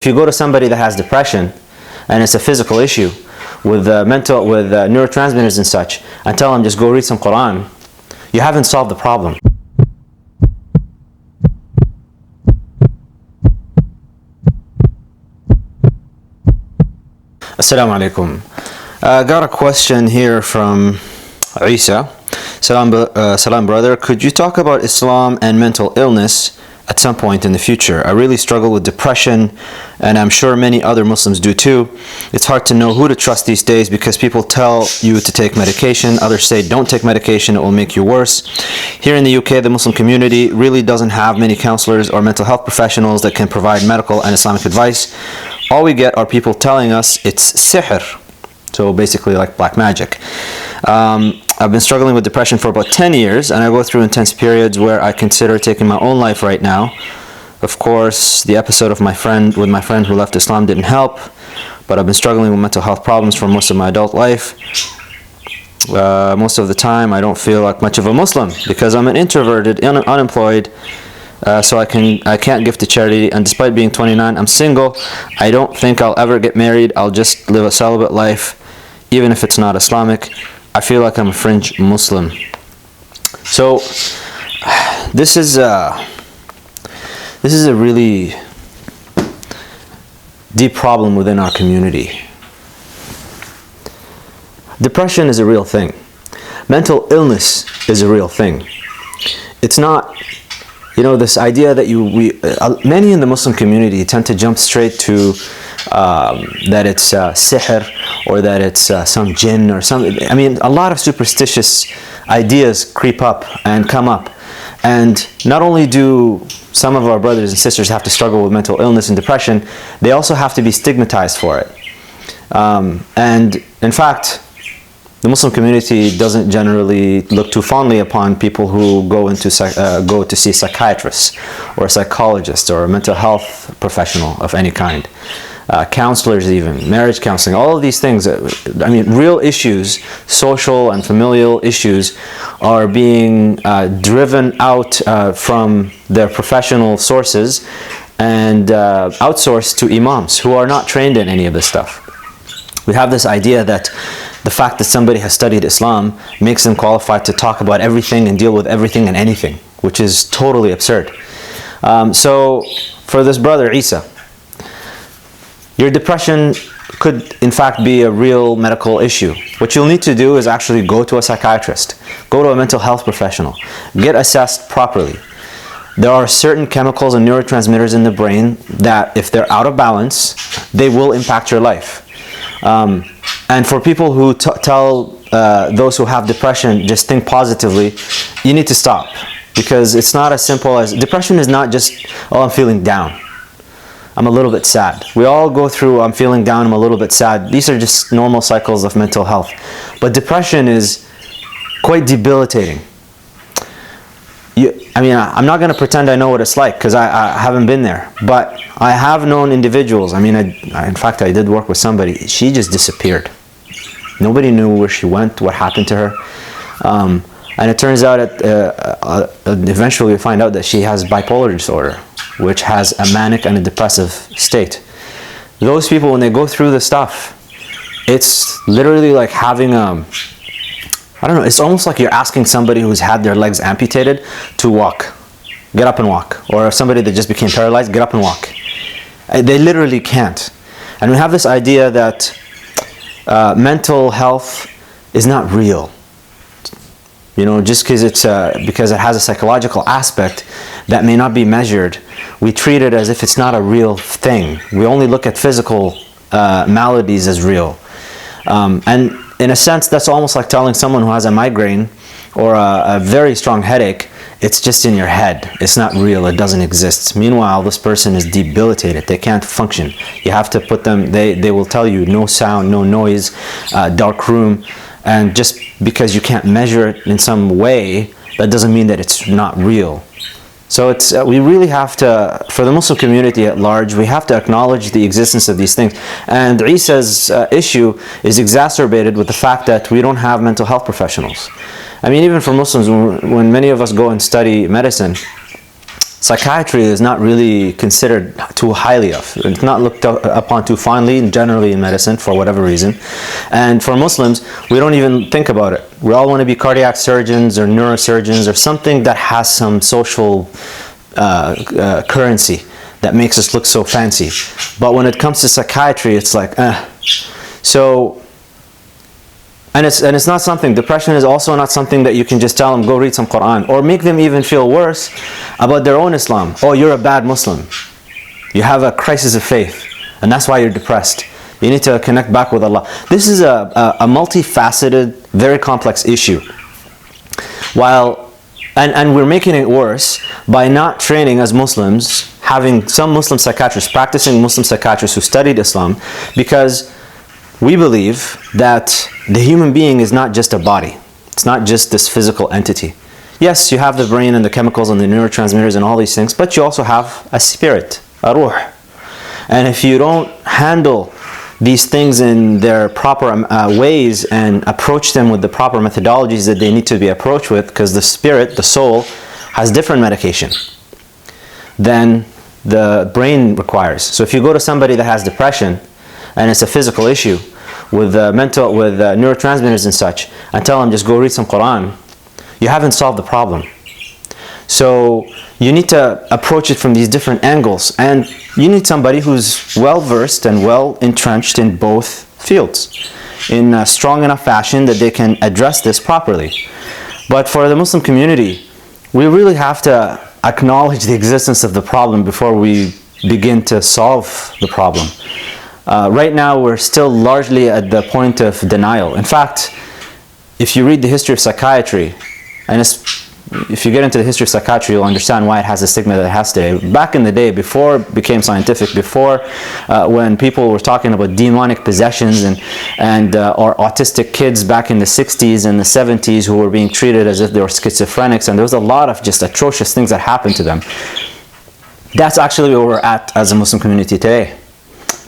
If you go to somebody that has depression and it's a physical issue with neurotransmitters and such, and tell them just go read some Quran, you haven't solved the problem. Assalamu alaikum. Got a question here from Isa. Salam brother, could you talk about Islam and mental illness at some point in the future? I really struggle with depression, and I'm sure many other Muslims do too. It's hard to know who to trust these days because people tell you to take medication, others say don't take medication, it will make you worse. Here in the UK, the Muslim community really doesn't have many counselors or mental health professionals that can provide medical and Islamic advice. All we get are people telling us it's sihr, so basically like black magic. I've been struggling with depression for about 10 years, and I go through intense periods where I consider taking my own life right now. Of course, the episode with my friend who left Islam didn't help, but I've been struggling with mental health problems for most of my adult life. Most of the time, I don't feel like much of a Muslim because I'm an introverted, unemployed, so I can't give to charity, and despite being 29, I'm single. I don't think I'll ever get married. I'll just live a celibate life, even if it's not Islamic. I feel like I'm a fringe Muslim. So this is a really deep problem within our community. Depression is a real thing. Mental illness is a real thing. It's not, this idea that many in the Muslim community tend to jump straight to that it's sihr, or that it's some jinn or something. I mean, a lot of superstitious ideas creep up and come up. And not only do some of our brothers and sisters have to struggle with mental illness and depression, they also have to be stigmatized for it. And in fact, the Muslim community doesn't generally look too fondly upon people who go to see psychiatrists or a psychologist or a mental health professional of any kind. Counselors even, marriage counseling, all of these things, real issues, social and familial issues are being driven out from their professional sources and outsourced to imams who are not trained in any of this stuff. We have this idea that the fact that somebody has studied Islam makes them qualified to talk about everything and deal with everything and anything, which is totally absurd. So for this brother Isa, your depression could in fact be a real medical issue. What you'll need to do is actually go to a psychiatrist, go to a mental health professional, get assessed properly. There are certain chemicals and neurotransmitters in the brain that if they're out of balance, they will impact your life. And for people who tell those who have depression, just think positively, you need to stop. Because it's not as simple as, depression is not just, oh, I'm feeling down, I'm a little bit sad. We all go through, I'm feeling down, I'm a little bit sad. These are just normal cycles of mental health. But depression is quite debilitating. I'm not going to pretend I know what it's like because I haven't been there. But I have known individuals. In fact, I did work with somebody. She just disappeared. Nobody knew where she went, what happened to her. And it turns out eventually we find out that she has bipolar disorder, which has a manic and a depressive state. Those people, when they go through the stuff, it's literally like having it's almost like you're asking somebody who's had their legs amputated to walk. Get up and walk. Or somebody that just became paralyzed, get up and walk. They literally can't. And we have this idea that mental health is not real. Just because it has a psychological aspect that may not be measured, we treat it as if it's not a real thing. We only look at physical maladies as real. And in a sense, that's almost like telling someone who has a migraine or a very strong headache, it's just in your head. It's not real. It doesn't exist. Meanwhile, this person is debilitated. They can't function. You have to put them, they will tell you no sound, no noise, dark room. And just because you can't measure it in some way, that doesn't mean that it's not real. So we really have to, for the Muslim community at large, we have to acknowledge the existence of these things. And Isa's issue is exacerbated with the fact that we don't have mental health professionals. Even for Muslims, when many of us go and study medicine, psychiatry is not really considered too highly of. It's not looked upon too fondly, generally in medicine, for whatever reason. And for Muslims, we don't even think about it. We all want to be cardiac surgeons or neurosurgeons or something that has some social currency that makes us look so fancy. But when it comes to psychiatry, it's like, So, and it's not something, depression is also not something that you can just tell them, go read some Quran, or make them even feel worse about their own Islam. Oh, you're a bad Muslim. You have a crisis of faith, and that's why you're depressed. You need to connect back with Allah. This is a multifaceted, very complex issue. And we're making it worse by not training as Muslims, having some Muslim psychiatrists, practicing Muslim psychiatrists who studied Islam, because we believe that the human being is not just a body. It's not just this physical entity. Yes, you have the brain and the chemicals and the neurotransmitters and all these things, but you also have a spirit, a ruh. And if you don't handle these things in their proper ways and approach them with the proper methodologies that they need to be approached with, because the spirit, the soul, has different medication than the brain requires. So if you go to somebody that has depression and it's a physical issue with neurotransmitters and such, and tell them just go read some Quran, you haven't solved the problem. So you need to approach it from these different angles, and you need somebody who's well versed and well entrenched in both fields in a strong enough fashion that they can address this properly. But for the Muslim community, we really have to acknowledge the existence of the problem before we begin to solve the problem. Right now we're still largely at the point of denial. In fact, if you read the history of psychiatry, and if you get into the history of psychiatry, you'll understand why it has the stigma that it has today. Back in the day, before it became scientific, before when people were talking about demonic possessions or autistic kids back in the 60s and the 70s who were being treated as if they were schizophrenics, and there was a lot of just atrocious things that happened to them. That's actually where we're at as a Muslim community today.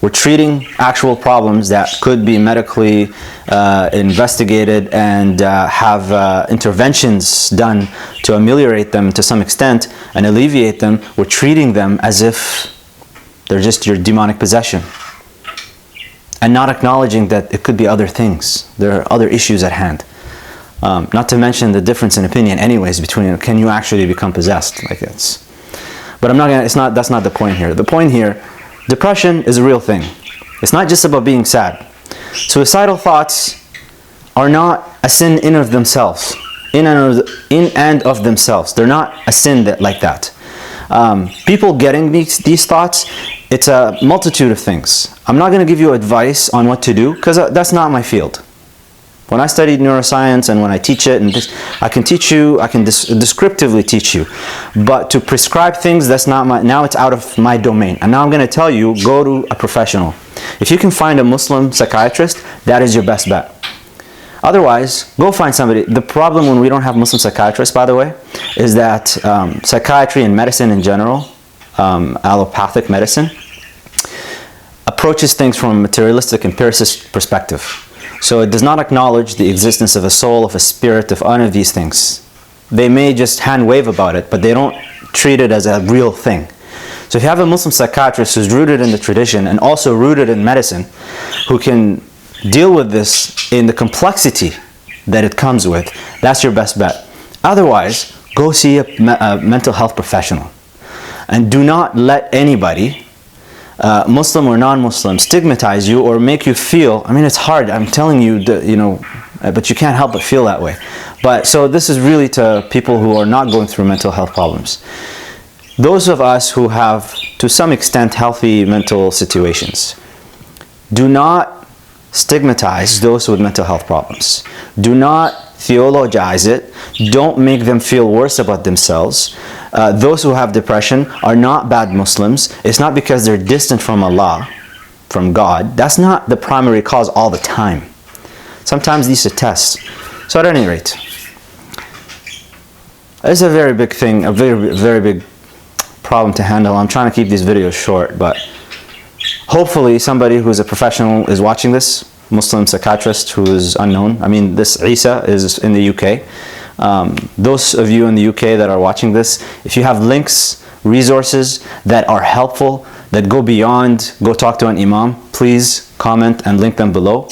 We're treating actual problems that could be medically investigated and have interventions done to ameliorate them to some extent and alleviate them. We're treating them as if they're just your demonic possession, and not acknowledging that it could be other things. There are other issues at hand. Not to mention the difference in opinion anyways between can you actually become possessed. But I'm not gonna, that's not the point here. The point here, depression is a real thing. It's not just about being sad. Suicidal thoughts are not a sin in of themselves. In and of themselves. They're not a sin like that. People getting these thoughts, it's a multitude of things. I'm not going to give you advice on what to do, because that's not my field. When I studied neuroscience and when I teach it, I can teach you, I can descriptively teach you. But to prescribe things, that's not now it's out of my domain. And now I'm going to tell you, go to a professional. If you can find a Muslim psychiatrist, that is your best bet. Otherwise, go find somebody. The problem when we don't have Muslim psychiatrists, by the way, is that psychiatry and medicine in general, allopathic medicine, approaches things from a materialistic, empiricist perspective. So it does not acknowledge the existence of a soul, of a spirit, of any of these things. They may just hand wave about it, but they don't treat it as a real thing. So if you have a Muslim psychiatrist who's rooted in the tradition and also rooted in medicine, who can deal with this in the complexity that it comes with, that's your best bet. Otherwise, go see a mental health professional. And do not let anybody, Muslim or non-Muslim, stigmatize you or make you feel, I mean, it's hard, I'm telling you, but you can't help but feel that way. But so this is really to people who are not going through mental health problems. Those of us who have, to some extent, healthy mental situations, do not stigmatize those with mental health problems. Do not theologize it. Don't make them feel worse about themselves. Those who have depression are not bad Muslims. It's not because they're distant from Allah, from God. That's not the primary cause all the time. Sometimes these are tests. So at any rate, it's a very big thing, a very, very big problem to handle. I'm trying to keep these videos short, but hopefully somebody who's a professional is watching this, Muslim psychiatrist who is unknown. I mean, this Isa is in the UK. Those of you in the UK that are watching this, if you have links resources that are helpful, that go beyond go talk to an imam, please comment and link them below.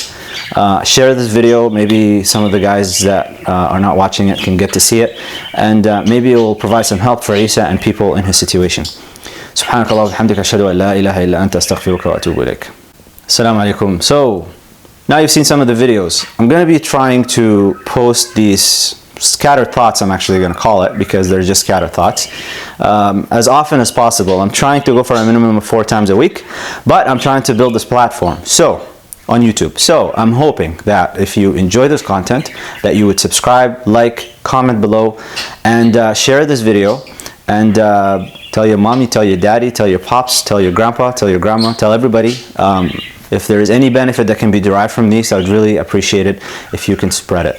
Share this video, maybe some of the guys that are not watching it can get to see it, and maybe it will provide some help for Isa and people in his situation. سبحانك اللهم وبحمدك أشهد أن لا إله إلا أنت أستغفرك وأتوب إليك. Assalamu alaikum. So now you've seen some of the videos. I'm going to be trying to post these scattered thoughts, I'm actually going to call it, because they're just scattered thoughts, as often as possible. I'm trying to go for a minimum of 4 times a week, but I'm trying to build this platform on YouTube. So I'm hoping that if you enjoy this content, that you would subscribe, like, comment below, and share this video, and tell your mommy, tell your daddy, tell your pops, tell your grandpa, tell your grandma, tell everybody. If there is any benefit that can be derived from these, I would really appreciate it if you can spread it.